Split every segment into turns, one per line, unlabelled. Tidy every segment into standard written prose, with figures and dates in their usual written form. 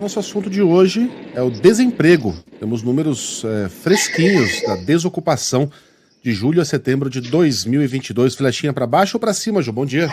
Nosso assunto de hoje é o desemprego. Temos números fresquinhos da desocupação de julho a setembro de 2022. Flechinha para baixo ou para cima, Ju? Bom dia.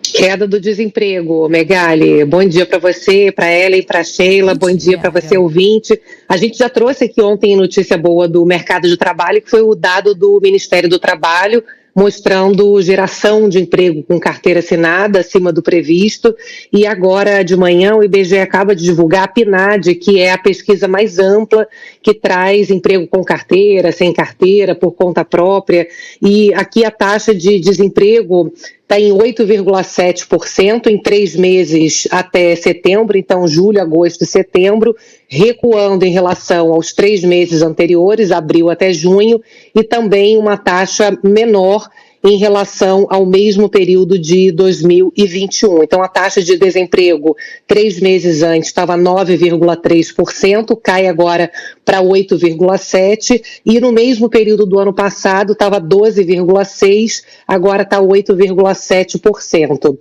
Queda do desemprego, Megali. Bom dia para você, para Ellen, para Sheila. Bom dia para você, ouvinte. A gente já trouxe aqui ontem notícia boa do mercado de trabalho, que foi o dado do Ministério do Trabalho, mostrando geração de emprego com carteira assinada acima do previsto. E agora, de manhã, o IBGE acaba de divulgar a PNAD, que é a pesquisa mais ampla que traz emprego com carteira, sem carteira, por conta própria. E aqui a taxa de desemprego está em 8,7% em 3 meses até setembro, então julho, agosto e setembro, recuando em relação aos 3 meses anteriores, abril até junho, e também uma taxa menor em relação ao mesmo período de 2021. Então, a taxa de desemprego 3 meses antes estava 9,3%, cai agora para 8,7%, e no mesmo período do ano passado estava 12,6%, agora está 8,7%.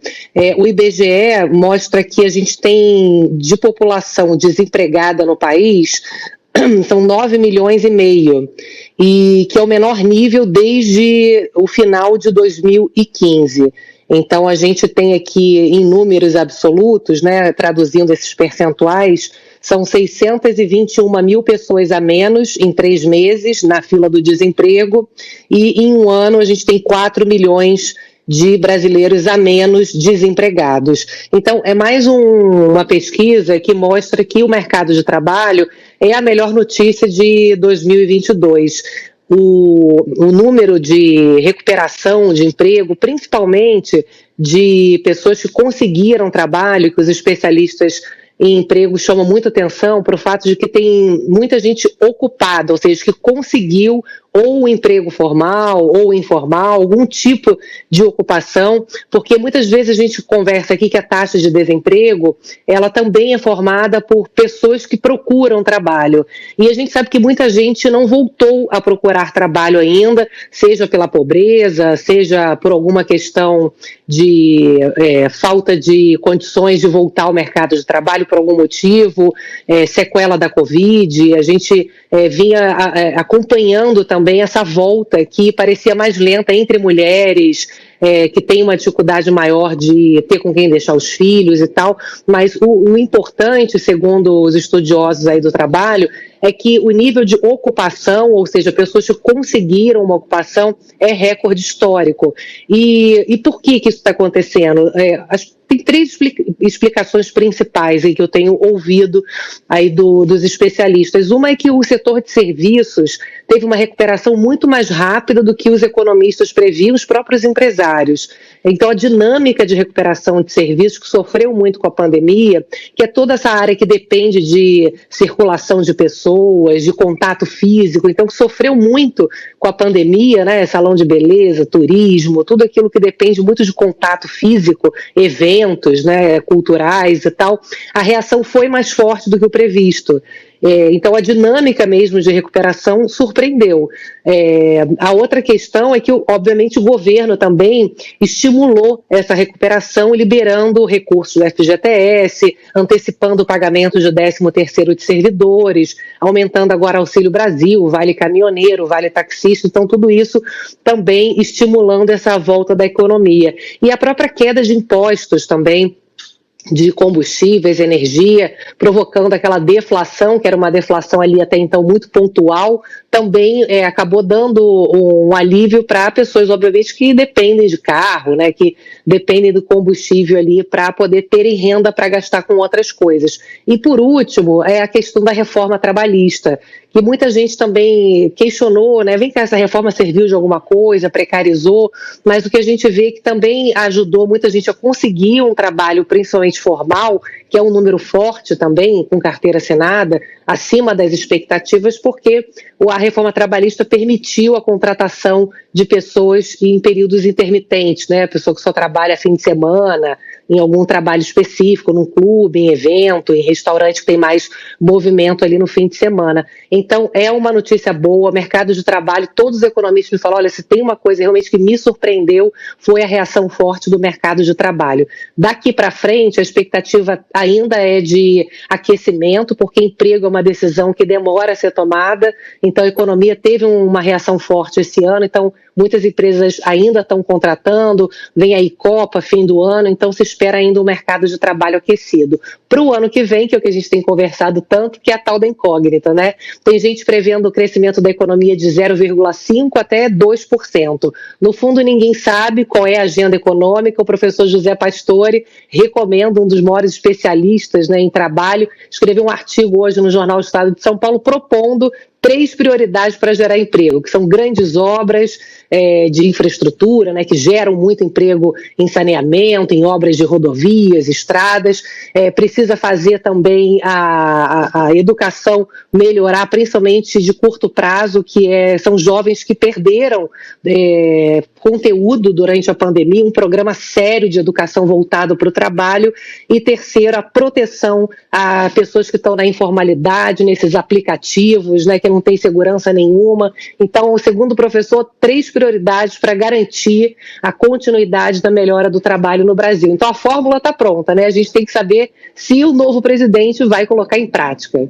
O IBGE mostra que a gente tem de população desempregada no país, são 9 milhões e meio, e que é o menor nível desde o final de 2015. Então, a gente tem aqui em números absolutos, né, traduzindo esses percentuais, são 621 mil pessoas a menos em 3 meses na fila do desemprego, e em um ano a gente tem 4 milhões de brasileiros a menos desempregados. Então, é mais uma pesquisa que mostra que o mercado de trabalho é a melhor notícia de 2022. O número de recuperação de emprego, principalmente de pessoas que conseguiram trabalho, que os especialistas em emprego chamam muita atenção para o fato de que tem muita gente ocupada, ou seja, que conseguiu ou um emprego formal ou informal, algum tipo de ocupação, porque muitas vezes a gente conversa aqui que a taxa de desemprego, ela também é formada por pessoas que procuram trabalho, e a gente sabe que muita gente não voltou a procurar trabalho ainda, seja pela pobreza, seja por alguma questão de falta de condições de voltar ao mercado de trabalho por algum motivo, sequela da Covid. A gente vinha acompanhando também essa volta que parecia mais lenta entre mulheres, que tem uma dificuldade maior de ter com quem deixar os filhos e tal, mas o importante, segundo os estudiosos aí do trabalho, é que o nível de ocupação, ou seja, pessoas que conseguiram uma ocupação, é recorde histórico. E por que isso está acontecendo? Tem 3 explicações principais aí que eu tenho ouvido aí dos especialistas. Uma é que o setor de serviços teve uma recuperação muito mais rápida do que os economistas previam, os próprios empresários. Então, a dinâmica de recuperação de serviços, que sofreu muito com a pandemia, que é toda essa área que depende de circulação de pessoas, de contato físico, então que sofreu muito com a pandemia, né? Salão de beleza, turismo, tudo aquilo que depende muito de contato físico, eventos, né, culturais e tal, a reação foi mais forte do que o previsto. Então, a dinâmica mesmo de recuperação surpreendeu. A outra questão é que, obviamente, o governo também estimulou essa recuperação, liberando recursos do FGTS, antecipando o pagamento de 13º de servidores, aumentando agora Auxílio Brasil, Vale Caminhoneiro, Vale Taxista. Então, tudo isso também estimulando essa volta da economia. E a própria queda de impostos também, de combustíveis, energia, provocando aquela deflação, que era uma deflação ali até então muito pontual, também acabou dando um alívio para pessoas, obviamente, que dependem de carro, né, que dependem do combustível ali para poder terem renda para gastar com outras coisas. E, por último, é a questão da reforma trabalhista, que muita gente também questionou, né, vem cá, essa reforma serviu de alguma coisa, precarizou, mas o que a gente vê é que também ajudou muita gente a conseguir um trabalho, principalmente formal, que é um número forte também, com carteira assinada, acima das expectativas, porque a reforma trabalhista permitiu a contratação de pessoas em períodos intermitentes, né? A pessoa que só trabalha fim de semana, em algum trabalho específico, num clube, em evento, em restaurante que tem mais movimento ali no fim de semana. Então, é uma notícia boa, mercado de trabalho, todos os economistas me falam, olha, se tem uma coisa realmente que me surpreendeu, foi a reação forte do mercado de trabalho. Daqui para frente, a expectativa ainda é de aquecimento, porque emprego é uma decisão que demora a ser tomada, então a economia teve uma reação forte esse ano, então muitas empresas ainda estão contratando, vem aí Copa, fim do ano, então se espera ainda um mercado de trabalho aquecido. Para o ano que vem, que é o que a gente tem conversado tanto, que é a tal da incógnita, né? Tem gente prevendo o crescimento da economia de 0,5% até 2%. No fundo, ninguém sabe qual é a agenda econômica. O professor José Pastore recomenda, um dos maiores especialistas, né, em trabalho, escreveu um artigo hoje no Jornal Estado de São Paulo propondo 3 prioridades para gerar emprego, que são grandes obras de infraestrutura, né, que geram muito emprego em saneamento, em obras de rodovias, estradas. Precisa fazer também a educação melhorar, principalmente de curto prazo, que são jovens que perderam conteúdo durante a pandemia, um programa sério de educação voltado para o trabalho. E terceiro, a proteção a pessoas que estão na informalidade, nesses aplicativos, né, que não tem segurança nenhuma. Então, segundo o professor, 3 prioridades para garantir a continuidade da melhora do trabalho no Brasil. Então, a fórmula está pronta, né? A gente tem que saber se o novo presidente vai colocar em prática.